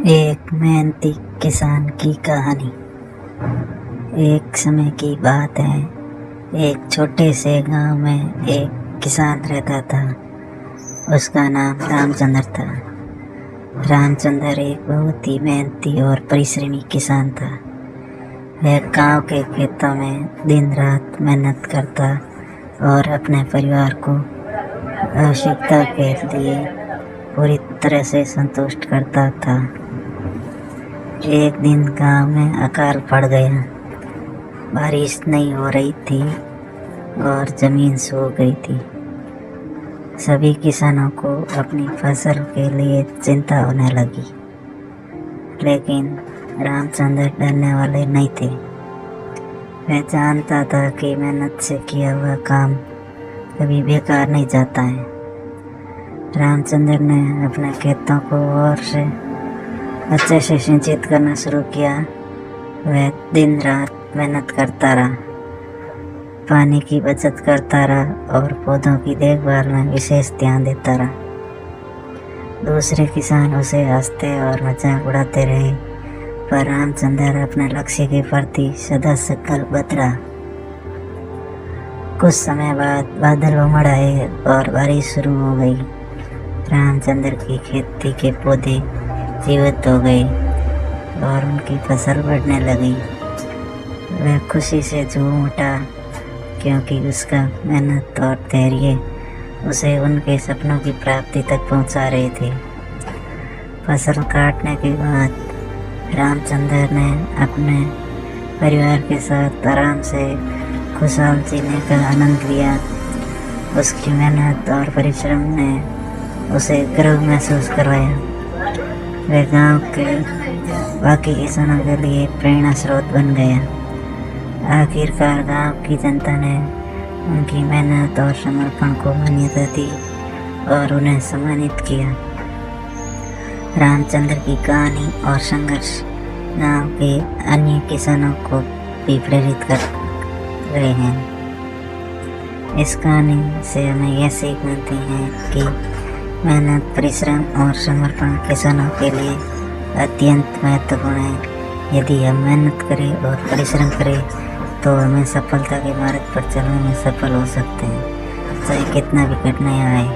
एक मेहनती किसान की कहानी। एक समय की बात है, एक छोटे से गांव में एक किसान रहता था। उसका नाम रामचंद्र था। रामचंद्र एक बहुत ही मेहनती और परिश्रमी किसान था। वह गांव के खेतों में दिन रात मेहनत करता और अपने परिवार को आवश्यकता के लिए पूरी तरह से संतुष्ट करता था। एक दिन गांव में अकाल पड़ गया। बारिश नहीं हो रही थी और जमीन सूख गई थी। सभी किसानों को अपनी फसल के लिए चिंता होने लगी, लेकिन रामचंद्र डरने वाले नहीं थे। वह जानता था कि मेहनत से किया हुआ काम कभी बेकार नहीं जाता है। रामचंद्र ने अपने खेतों को और से अच्छे से सिंचित करना शुरू किया। वह दिन रात मेहनत करता रहा, पानी की बचत करता रहा और पौधों की देखभाल में विशेष ध्यान देता रहा। दूसरे किसान उसे हंसते और मजाक उड़ाते रहे, पर रामचंद्र अपने लक्ष्य के प्रति सदा संकल्पबद्ध रहा। कुछ समय बाद बादल उमड़ आए और बारिश शुरू हो गई। रामचंद्र की खेती के पौधे जीवित हो गए और उनकी फसल बढ़ने लगी। वह खुशी से झूम उठा, क्योंकि उसका मेहनत और धैर्य उसे उनके सपनों की प्राप्ति तक पहुंचा रहे थे। फसल काटने के बाद रामचंद्र ने अपने परिवार के साथ आराम से खुशहाल जीने का आनंद लिया। उसकी मेहनत और परिश्रम ने उसे गर्व महसूस करवाया। वह गांव के बाकी किसानों के लिए प्रेरणा स्रोत बन गया। आखिरकार गांव की जनता ने उनकी मेहनत और समर्पण को मान्यता दी और उन्हें सम्मानित किया। रामचंद्र की कहानी और संघर्ष गांव के अन्य किसानों को भी प्रेरित कर रहे हैं। इस कहानी से हमें यह सीख मिलती है कि मेहनत, परिश्रम और समर्पण किसानों के लिए अत्यंत महत्वपूर्ण है। यदि हम मेहनत करें और परिश्रम करें तो हमें सफलता के मार्ग पर चलने में सफल हो सकते हैं, चाहे कितना भी कठिनाई आए।